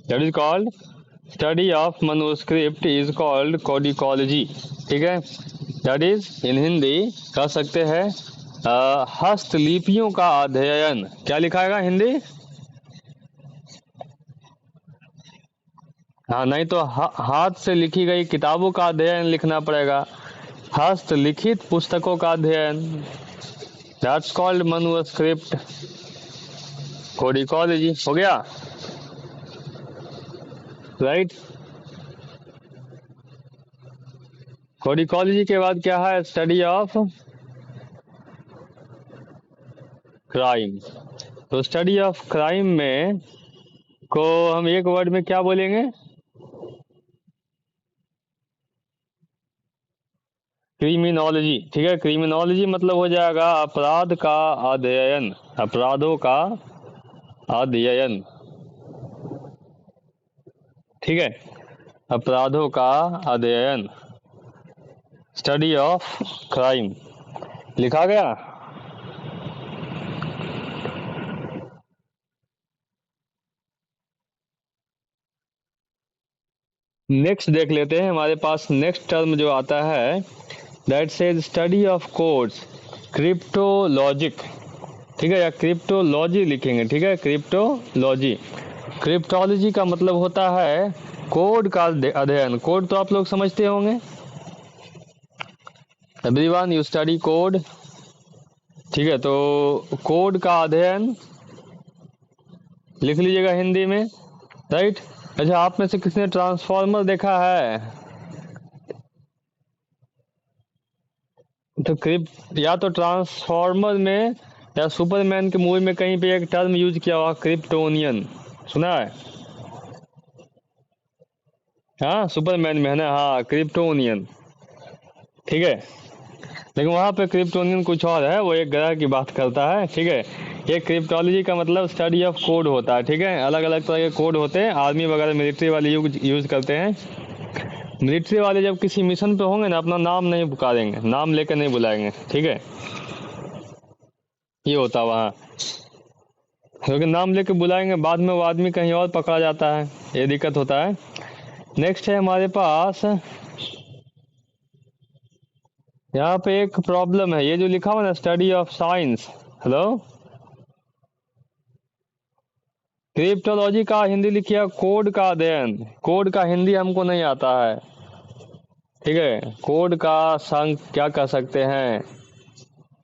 That is called study of manuscript is called codicology. ठीक है, that is in Hindi कह सकते हैं हस्तलिपियों का अध्ययन। क्या लिखाएगा हिंदी? हाँ, नहीं तो हाथ से लिखी गई किताबों का अध्ययन लिखना पड़ेगा, हस्तलिखित पुस्तकों का अध्ययन, दैट्स कॉल्ड मनुस्क्रिप्ट कोडिकोलॉजी। हो गया, राइट। कोडिकोलॉजी के बाद क्या है? Study of crime. तो स्टडी ऑफ क्राइम में को हम एक वर्ड में क्या बोलेंगे? क्रिमिनोलॉजी। ठीक है, क्रिमिनोलॉजी मतलब हो जाएगा अपराध का अध्ययन, अपराधों का अध्ययन। ठीक है, अपराधों का अध्ययन, स्टडी ऑफ क्राइम लिखा गया। नेक्स्ट देख लेते हैं, हमारे पास नेक्स्ट टर्म जो आता है that says study of codes cryptologic. ठीक है, या क्रिप्टोलॉजी लिखेंगे। ठीक है, क्रिप्टोलॉजी। क्रिप्टोलॉजी का मतलब होता है कोड का अध्ययन। कोड तो आप लोग समझते होंगे, एवरीवन यू स्टडी कोड। ठीक है, तो कोड का अध्ययन लिख लीजिएगा हिंदी में, राइट। अच्छा, आप में से किसने ट्रांसफॉर्मर देखा है? तो या तो ट्रांसफॉर्मर में या सुपरमैन के मूवी में कहीं पे एक टर्म यूज किया हुआ, क्रिप्टोनियन, सुना है? हाँ, सुपरमैन में है ना, हाँ, क्रिप्टोनियन। ठीक है, लेकिन वहां पे क्रिप्टोनियन कुछ और है, वो एक ग्रह की बात करता है। ठीक है, ये क्रिप्टोलॉजी का मतलब स्टडी ऑफ कोड होता है। ठीक है, अलग अलग तरह के कोड होते हैं, आर्मी वगैरह मिलिट्री वाले यूज करते हैं। मिलिट्री वाले जब किसी मिशन पे होंगे ना, अपना नाम नहीं पुकारेंगे, नाम लेकर नहीं बुलाएंगे। ठीक है, ये होता है वहाँ, क्योंकि नाम लेके बुलाएंगे बाद में वो आदमी कहीं और पकड़ा जाता है, ये दिक्कत होता है। नेक्स्ट है हमारे पास, यहाँ पे एक प्रॉब्लम है, ये जो लिखा हुआ ना study of science. Hello, cryptology का हिंदी लिखिए कोड का अध्ययन। कोड का हिंदी हमको नहीं आता है। ठीक है, कोड का संग क्या कह सकते हैं,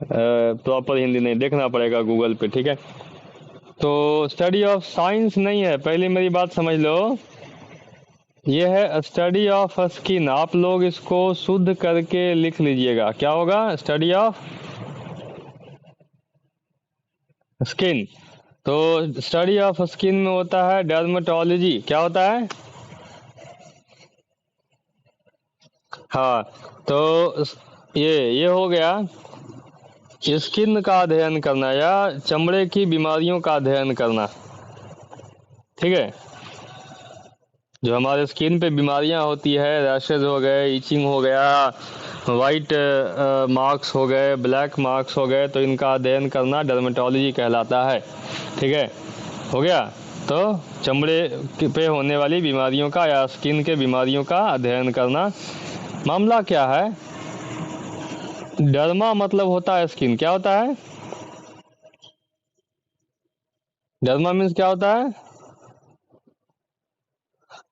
प्रॉपर हिंदी नहीं, देखना पड़ेगा गूगल पे। ठीक है, तो स्टडी ऑफ साइंस नहीं है, पहले मेरी बात समझ लो, ये है स्टडी ऑफ स्किन। आप लोग इसको शुद्ध करके लिख लीजिएगा, क्या होगा? Study of skin. तो स्टडी ऑफ स्किन में होता है डर्मेटोलॉजी। क्या होता है? हाँ, तो ये हो गया स्किन का अध्ययन करना या चमड़े की बीमारियों का अध्ययन करना। ठीक है, जो हमारे स्किन पे बीमारियां होती है, रैशेज हो गए, इचिंग हो गया, वाइट मार्क्स हो गए, ब्लैक मार्क्स हो गए, तो इनका अध्ययन करना डर्मेटोलॉजी कहलाता है। ठीक है, हो गया। तो चमड़े पे होने वाली बीमारियों का या स्किन के बीमारियों का अध्ययन करना। मामला क्या है? डर्मा मतलब होता है स्किन। क्या होता है? डर्मा मीन्स क्या होता है?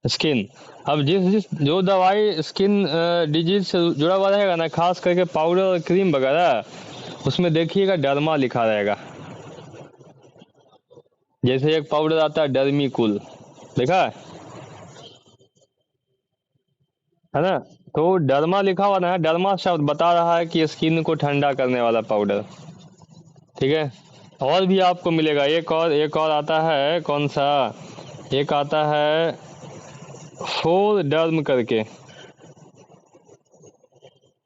स्किन। अब जिस जो दवाई स्किन डिजीज से जुड़ा हुआ रहेगा ना, खास करके पाउडर और क्रीम वगैरह, उसमें देखिएगा डर्मा लिखा रहेगा। जैसे एक पाउडर आता है डर्मीकूल, देखा है ना? तो डर्मा लिखा हुआ ना, डर्मा शब्द बता रहा है कि स्किन को ठंडा करने वाला पाउडर। ठीक है, और भी आपको मिलेगा, एक और आता है, कौन सा? एक आता है फोर डर्म करके,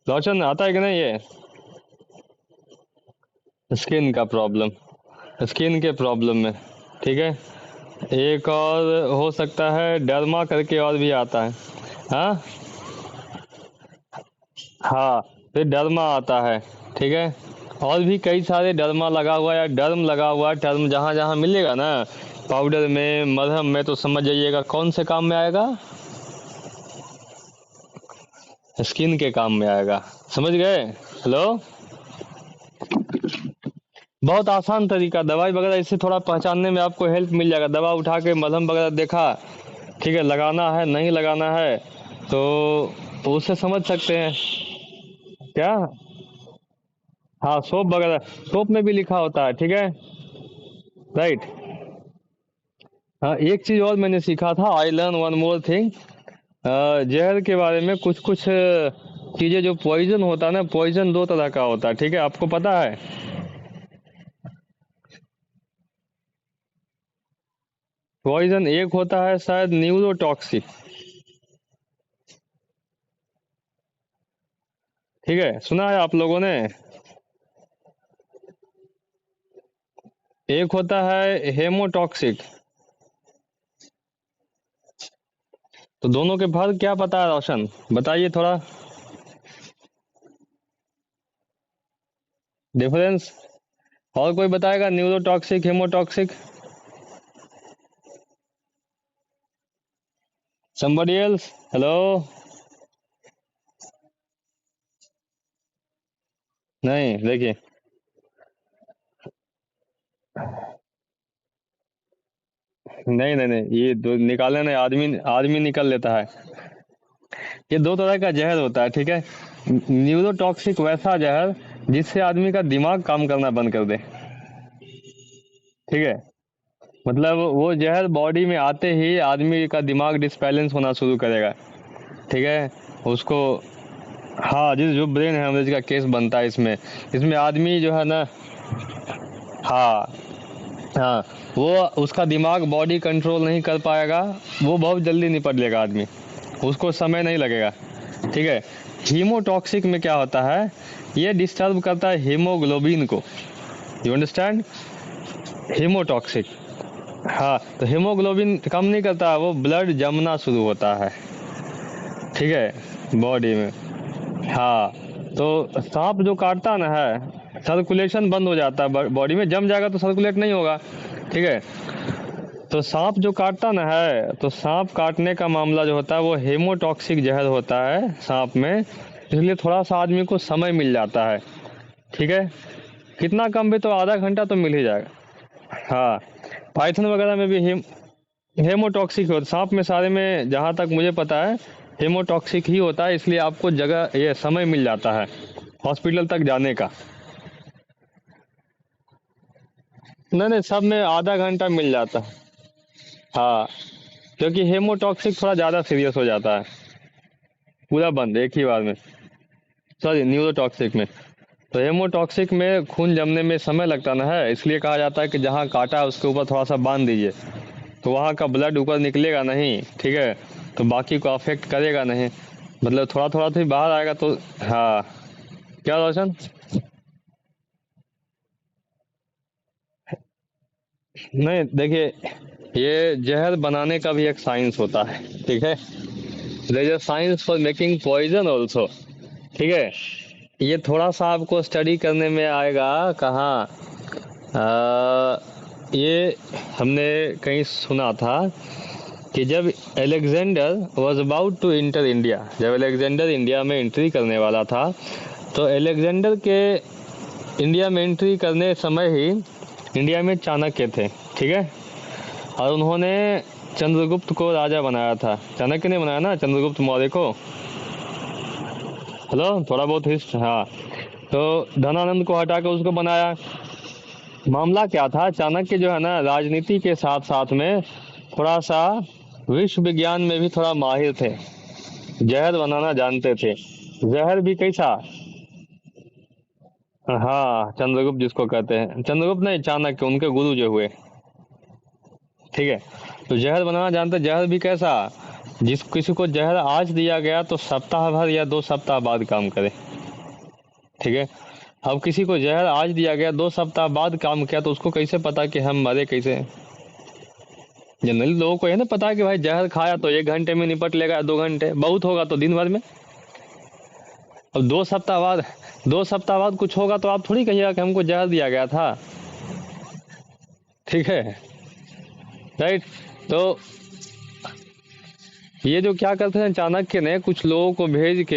लोशन आता है कि नहीं? ये स्किन का प्रॉब्लम, स्किन के प्रॉब्लम में। ठीक है, एक और हो सकता है डर्मा करके, और भी आता है। हाँ हाँ, फिर डर्मा आता है। ठीक है, और भी कई सारे डर्मा लगा हुआ है या डर्म लगा हुआ है, टर्म जहाँ जहाँ मिलेगा ना, पाउडर में, मरहम में, तो समझ जाइएगा कौन से काम में आएगा, स्किन के काम में आएगा। समझ गए? हेलो, बहुत आसान तरीका, दवाई वगैरह इससे थोड़ा पहचानने में आपको हेल्प मिल जाएगा। दवा उठा के मलहम वगैरह देखा, ठीक है, लगाना है नहीं लगाना है, तो उससे समझ सकते हैं क्या। हाँ, सोप वगैरह, सोप में भी लिखा होता है, ठीक है, राइट। हाँ, एक चीज और मैंने सीखा था, I learn one more thing, जहर के बारे में। कुछ कुछ चीजें जो पॉइजन होता है ना, पॉइजन दो तरह का होता है, ठीक है, आपको पता है? पॉइजन एक होता है शायद न्यूरोटॉक्सिक, ठीक है, सुना है आप लोगों ने? एक होता है हेमोटॉक्सिक। तो दोनों के फर्क क्या पता है रोशन, बताइए थोड़ा डिफरेंस। और कोई बताएगा neurotoxic, haemotoxic? somebody else? Hello? नहीं, देखिए, नहीं नहीं नहीं, ये दो निकालने नहीं, आदमी आदमी निकल लेता है। ये दो तरह का जहर होता है, ठीक है। न्यूरोटॉक्सिक वैसा जहर जिससे आदमी का दिमाग काम करना बंद कर दे, ठीक है। मतलब वो जहर बॉडी में आते ही आदमी का दिमाग डिसबैलेंस होना शुरू करेगा, ठीक है, उसको। हाँ, जिस जो ब्रेन हेमरेज का केस बनता है इसमें, इसमें आदमी जो है ना, हाँ हाँ, वो उसका दिमाग बॉडी कंट्रोल नहीं कर पाएगा, वो बहुत जल्दी निपट लेगा आदमी, उसको समय नहीं लगेगा, ठीक है। हीमोटॉक्सिक में क्या होता है, ये डिस्टर्ब करता है हीमोग्लोबिन को, यू अंडरस्टैंड, हीमोटॉक्सिक। हाँ, तो हीमोग्लोबिन कम नहीं करता, वो ब्लड जमना शुरू होता है, ठीक है, बॉडी में। हाँ, तो सांप जो काटता ना है, सर्कुलेशन बंद हो जाता है बॉडी में, जम जाएगा तो सर्कुलेट नहीं होगा, ठीक है। तो सांप जो काटता ना है, तो सांप काटने का मामला जो होता है वो हेमोटॉक्सिक जहर होता है सांप में, इसलिए थोड़ा सा आदमी को समय मिल जाता है, ठीक है। कितना कम भी तो आधा घंटा तो मिल ही जाएगा। हाँ, पाइथन वगैरह में भी हेमोटॉक्सिक होता, सांप में सारे में जहाँ तक मुझे पता है हेमोटॉक्सिक ही होता है, इसलिए आपको जगह ये समय मिल जाता है हॉस्पिटल तक जाने का। नहीं नहीं, सब में आधा घंटा मिल जाता है। हाँ, क्योंकि हेमोटॉक्सिक थोड़ा ज़्यादा सीरियस हो जाता है, पूरा बंद एक ही बार में। सॉरी, न्यूरोटॉक्सिक में। तो हेमोटॉक्सिक में खून जमने में समय लगता ना है, इसलिए कहा जाता है कि जहाँ काटा है उसके ऊपर थोड़ा सा बांध दीजिए, तो वहाँ का ब्लड ऊपर निकलेगा नहीं, ठीक है, तो बाकी को अफेक्ट करेगा नहीं, मतलब थोड़ा थोड़ा तो ही बाहर आएगा, तो हाँ। क्या रोशन? नहीं, देखिए, ये जहर बनाने का भी एक साइंस होता है, ठीक है, there is a science for making poison also, ठीक है। ये थोड़ा सा आपको स्टडी करने में आएगा, कहाँ, ये हमने कहीं सुना था कि जब Alexander was about to enter India, जब अलेक्जेंडर इंडिया में एंट्री करने वाला था, तो अलेक्जेंडर के इंडिया में एंट्री करने समय ही इंडिया में चाणक्य थे, ठीक है, और उन्होंने चंद्रगुप्त को राजा बनाया था। चाणक्य ने बनाया ना चंद्रगुप्त मौर्य को। हेलो, थोड़ा बहुत हिस्ट, हाँ। तो धनानंद को हटा कर उसको बनाया। मामला क्या था, चाणक्य जो है ना राजनीति के साथ साथ में थोड़ा सा विश्व विज्ञान में भी थोड़ा माहिर थे, जहर बनाना जानते थे। जहर भी कैसा, हाँ, चंद्रगुप्त जिसको कहते हैं, चंद्रगुप्त नहीं, चाणक्य, उनके गुरु जो हुए, ठीक है। तो जहर बनाना जानते, जहर भी कैसा, जिस किसी को जहर आज दिया गया तो सप्ताह भर या 2 सप्ताह बाद काम करे, ठीक है। अब किसी को जहर आज दिया गया, 2 सप्ताह बाद काम किया, तो उसको कैसे पता कि हम मरे कैसे? जनरली लोगों को ये ना पता है कि भाई जहर खाया तो 1 घंटे में निपट लेगा, 2 घंटे बहुत होगा तो दिन भर में। अब 2 सप्ताह बाद, 2 सप्ताह बाद कुछ होगा तो आप थोड़ी कहिएगा कि हमको जहर दिया गया था, ठीक है। राइट। तो ये जो क्या करते हैं, चाणक्य ने कुछ लोगों को भेज के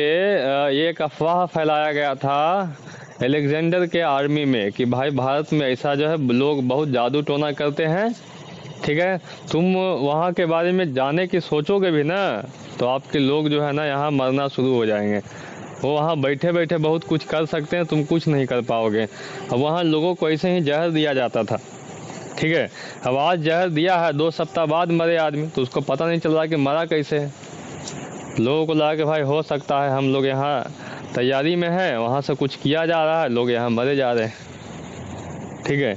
ये एक अफवाह फैलाया गया था अलेक्जेंडर के आर्मी में कि भाई भारत में ऐसा जो है लोग बहुत जादू टोना करते हैं, ठीक है, तुम वहाँ के बारे में जाने की सोचोगे भी ना तो आपके लोग जो है ना यहाँ मरना शुरू हो जाएंगे। वो वहाँ बैठे बैठे बहुत कुछ कर सकते हैं, तुम कुछ नहीं कर पाओगे। अब वहाँ लोगों को ऐसे ही जहर दिया जाता था, ठीक है। अब आज जहर दिया है, 2 सप्ताह बाद मरे आदमी, तो उसको पता नहीं चल रहा कि मरा कैसे है। लोगों को लगा कि भाई हो सकता है हम लोग यहाँ तैयारी में है, वहाँ से कुछ किया जा रहा है, लोग यहाँ मरे जा रहे हैं, ठीक है।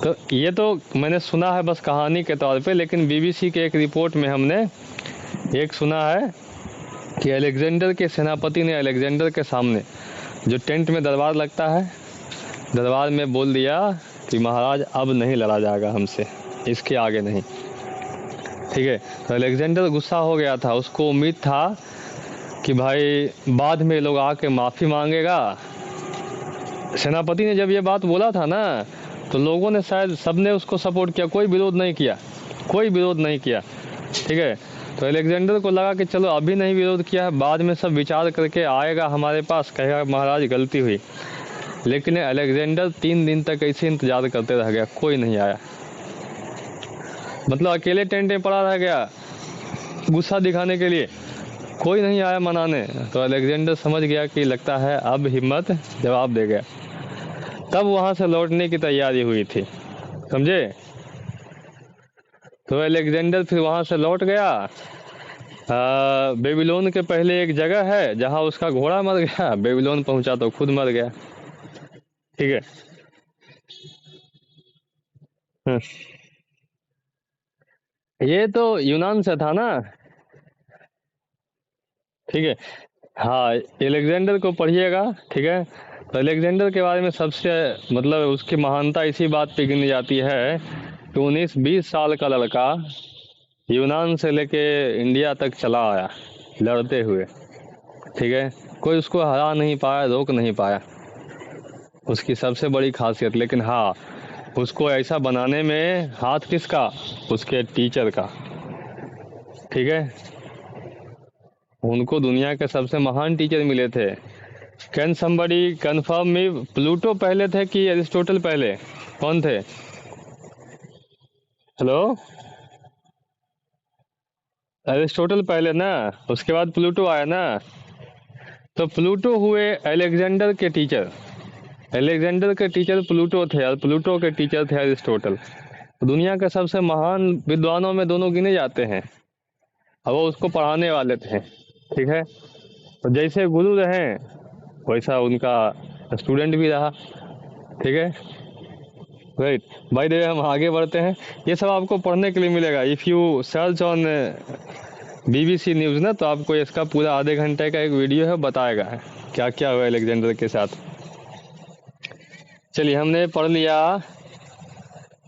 तो ये तो मैंने सुना है बस कहानी के तौर पे, लेकिन बीबीसी के एक रिपोर्ट में हमने एक सुना है कि अलेक्जेंडर के सेनापति ने अलेक्जेंडर के सामने जो टेंट में दरबार लगता है, दरबार में बोल दिया कि महाराज अब नहीं लड़ा जाएगा हमसे, इसके आगे नहीं, ठीक है। तो अलेक्जेंडर गुस्सा हो गया था, उसको उम्मीद था कि भाई बाद में लोग आके माफ़ी मांगेगा। सेनापति ने जब ये बात बोला था ना तो लोगों ने शायद सबने उसको सपोर्ट किया, कोई विरोध नहीं किया, कोई विरोध नहीं किया, ठीक है। तो अलेक्जेंडर को लगा कि चलो अभी नहीं विरोध किया है, बाद में सब विचार करके आएगा हमारे पास, कहेगा महाराज गलती हुई। लेकिन अलेक्जेंडर 3 दिन तक ऐसे इंतजार करते रह गया, कोई नहीं आया, मतलब अकेले टेंट में पड़ा रह गया गुस्सा दिखाने के लिए, कोई नहीं आया मनाने। तो अलेक्जेंडर समझ गया कि लगता है अब हिम्मत जवाब दे गया, तब वहां से लौटने की तैयारी हुई थी, समझे। तो अलेक्जेंडर फिर वहां से लौट गया। बेबीलोन के पहले एक जगह है जहां उसका घोड़ा मर गया, बेबीलोन पहुंचा तो खुद मर गया, ठीक है। हम्म, ये तो यूनान से था ना, ठीक है। हाँ, एलेक्जेंडर को पढ़िएगा, ठीक है। तो एलेक्जेंडर के बारे में सबसे मतलब उसकी महानता इसी बात पे गिनी जाती है कि 19-20 साल का लड़का यूनान से लेके इंडिया तक चला आया लड़ते हुए, ठीक है। कोई उसको हरा नहीं पाया, रोक नहीं पाया, उसकी सबसे बड़ी खासियत। लेकिन हाँ, उसको ऐसा बनाने में हाथ किसका, उसके टीचर का, ठीक है। उनको दुनिया के सबसे महान टीचर मिले थे। Can somebody confirm me, Pluto पहले थे कि एरिस्टोटल पहले, कौन थे? हेलो, एरिस्टोटल पहले ना, उसके बाद प्लूटो आया ना। तो प्लूटो हुए अलेक्जेंडर के टीचर, अलेक्जेंडर के टीचर प्लूटो थे और प्लूटो के टीचर थे एरिस्टोटल। दुनिया के सबसे महान विद्वानों में दोनों गिने जाते हैं और वो उसको पढ़ाने वाले थे, ठीक है। तो जैसे गुरु रहे वैसा उनका स्टूडेंट भी रहा, ठीक है। राइट, बाय द वे हम आगे बढ़ते हैं, ये सब आपको पढ़ने के लिए मिलेगा। If you search on BBC news ना, तो आपको इसका पूरा आधे घंटे का एक वीडियो है, बताएगा क्या क्या हुआ अलेक्जेंडर के साथ। चलिए, हमने पढ़ लिया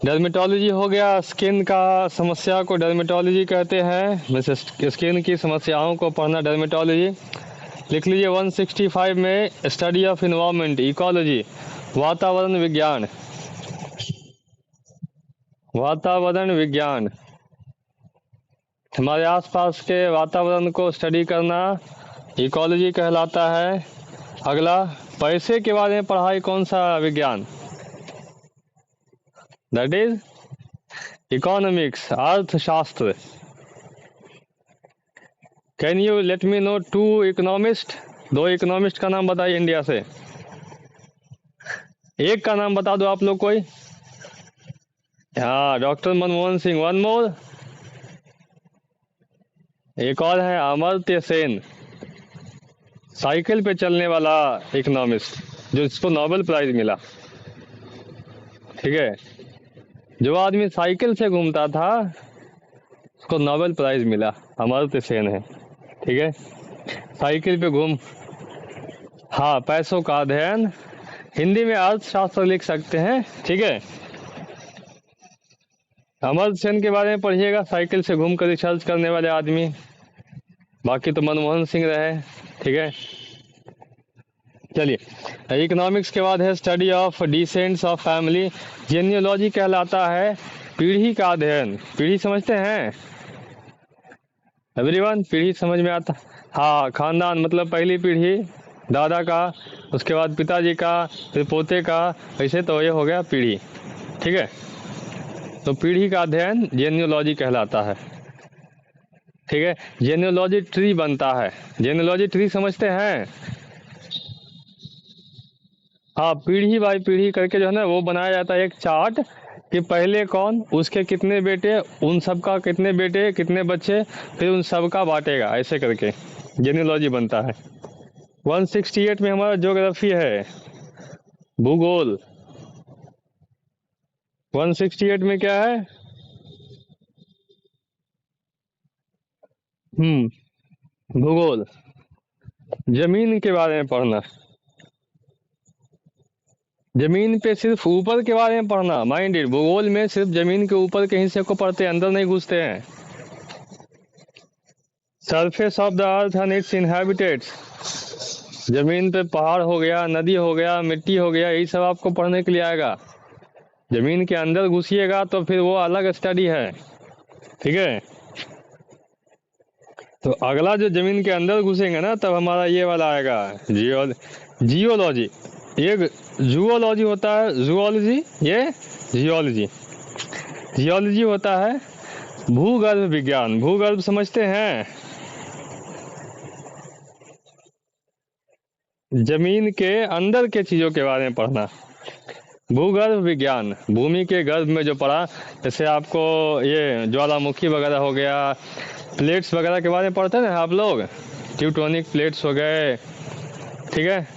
डर्मेटोलॉजी हो गया, स्किन का समस्या को डर्मेटोलॉजी कहते हैं, वैसे स्किन की समस्याओं को पढ़ना डर्मेटोलॉजी। लिख लीजिए 165 में स्टडी ऑफ इन्वायरमेंट, इकोलॉजी, वातावरण विज्ञान, वातावरण विज्ञान, हमारे आसपास के वातावरण को स्टडी करना इकोलॉजी कहलाता है। अगला, पैसे के बारे में पढ़ाई कौन सा विज्ञान? दैट इज इकोनॉमिक्स, अर्थशास्त्र। Can you let me know 2 economist, 2 economist का नाम बताइए इंडिया से, एक का नाम बता दो आप लोग कोई। हाँ, doctor Manmohan Singh, one more, एक और है अमर्त्य सेन, साइकिल पे चलने वाला इकोनॉमिस्ट जो इसको नोबेल प्राइज मिला, ठीक है। जो आदमी साइकिल से घूमता था उसको नोबेल प्राइज मिला, अमर्त्य सेन है, ठीक है। साइकिल पे घूम, हाँ, पैसों का अध्ययन, हिंदी में अर्थशास्त्र लिख सकते हैं, ठीक है। अमर्त्य सेन के बारे में पढ़िएगा, साइकिल से घूमकर रिसर्च करने वाले आदमी। बाकी तो मनमोहन सिंह रहे, ठीक है। चलिए, इकोनॉमिक्स के बाद है study of descents of family, genealogy कहलाता है पीढ़ी का अध्ययन, पीढ़ी समझते हैं एवरीवन? पीढ़ी समझ में आता? हाँ, खानदान मतलब पहली पीढ़ी दादा का, उसके बाद पिताजी का, फिर पोते का, ऐसे तो ये हो गया पीढ़ी। ठीक है, तो पीढ़ी का अध्ययन जेनियोलॉजी कहलाता है। ठीक है, जेनियोलॉजी ट्री बनता है। जेनियोलॉजी ट्री समझते हैं? हाँ, पीढ़ी बाई पीढ़ी करके जो है ना वो बनाया जाता है एक चार्ट कि पहले कौन, उसके कितने बेटे, उन सब का कितने बेटे कितने बच्चे, फिर उन सब का बांटेगा, ऐसे करके जेनियोलॉजी बनता है। 168 में हमारा ज्योग्राफी है, भूगोल। 168 में क्या है? भूगोल, जमीन के बारे में पढ़ना, जमीन पे सिर्फ ऊपर के बारे में पढ़ना। माइंडेड, भूगोल में सिर्फ जमीन के ऊपर के हिस्से को पढ़ते हैं, अंदर नहीं घुसते हैं। Surface of the earth and its inhabitants, जमीन पे पहाड़ हो गया, नदी हो गया, मिट्टी हो गया, यही सब आपको पढ़ने के लिए आएगा। जमीन के अंदर घुसिएगा तो फिर वो अलग स्टडी है। ठीक है, तो अगला जो जमीन के अंदर घुसेंगे ना तब हमारा ये वाला आएगा जियोलॉजी। एक जूलॉजी होता है, जूलॉजी, ये जियोलॉजी। जियोलॉजी होता है भूगर्भ विज्ञान। भूगर्भ समझते हैं? जमीन के अंदर के चीजों के बारे में पढ़ना। भूगर्भ विज्ञान, भूमि के गर्भ में जो पढ़ा, जैसे आपको ये ज्वालामुखी वगैरह हो गया, प्लेट्स वगैरह के बारे में पढ़ते हैं ना आप लोग, टेक्टोनिक प्लेट्स हो गए। ठीक है,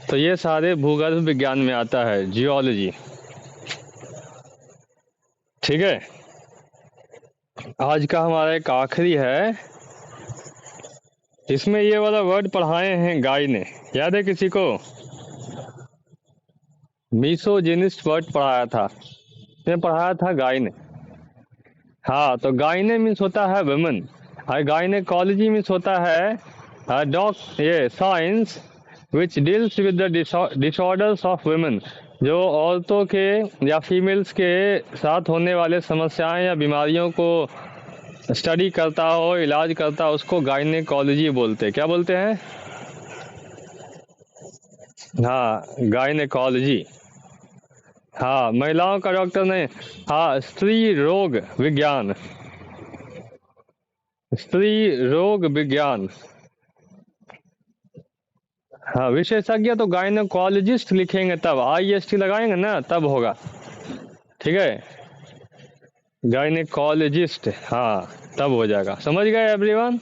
तो ये सारे भूगर्भ विज्ञान में आता है, जियोलॉजी। ठीक है, आज का हमारा एक आखिरी है, इसमें ये वाला वर्ड पढ़ाए हैं गाय ने, याद है किसी को? मिसोजिनिस्ट वर्ड पढ़ाया था, इसमें पढ़ाया था गाय ने। हाँ, तो गायने मीन्स होता है वुमेन, और गायनेकोलॉजी मीन्स होता है ये science which deals with the disorders of women, जो औरतों के या फीमेल्स के साथ होने वाले समस्याएं या बीमारियों को स्टडी करता हो, इलाज करता हो, उसको गायनेकोलॉजी बोलते हैं। क्या बोलते हैं? हाँ, गायनेकोलॉजी। हाँ, महिलाओं का डॉक्टर नहीं। हाँ, स्त्री रोग विज्ञान, स्त्री रोग विज्ञान। हाँ, विशेषज्ञ तो गायनेकोलॉजिस्ट लिखेंगे तब, IST लगाएंगे ना तब होगा। ठीक है, गायनेकोलॉजिस्ट, हाँ तब हो जाएगा। समझ गए एवरीवन?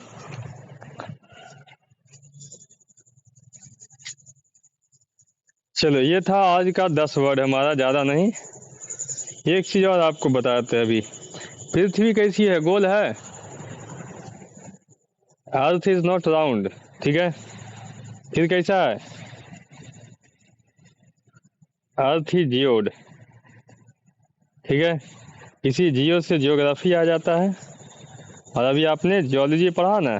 चलो, ये था आज का 10 वर्ड हमारा, ज्यादा नहीं। एक चीज और आपको बताते हैं अभी, पृथ्वी कैसी है? गोल है। Earth is not round. ठीक है, फिर कैसा है? अर्थ ही जियोड। ठीक है, इसी जियो से जियोग्राफी आ जाता है, और अभी आपने जियोलॉजी पढ़ा ना,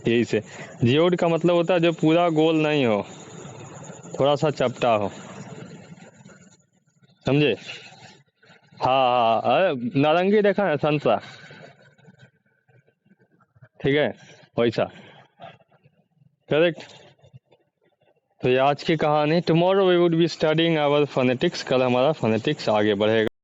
यही से। जियोड का मतलब होता है जो पूरा गोल नहीं हो, थोड़ा सा चपटा हो, समझे? हाँ हाँ, अरे नारंगी देखा है, संतरा। ठीक है, वैसा, करेक्ट। तो ये आज की कहानी। Tomorrow we would be studying our phonetics, कल हमारा फोनेटिक्स आगे बढ़ेगा।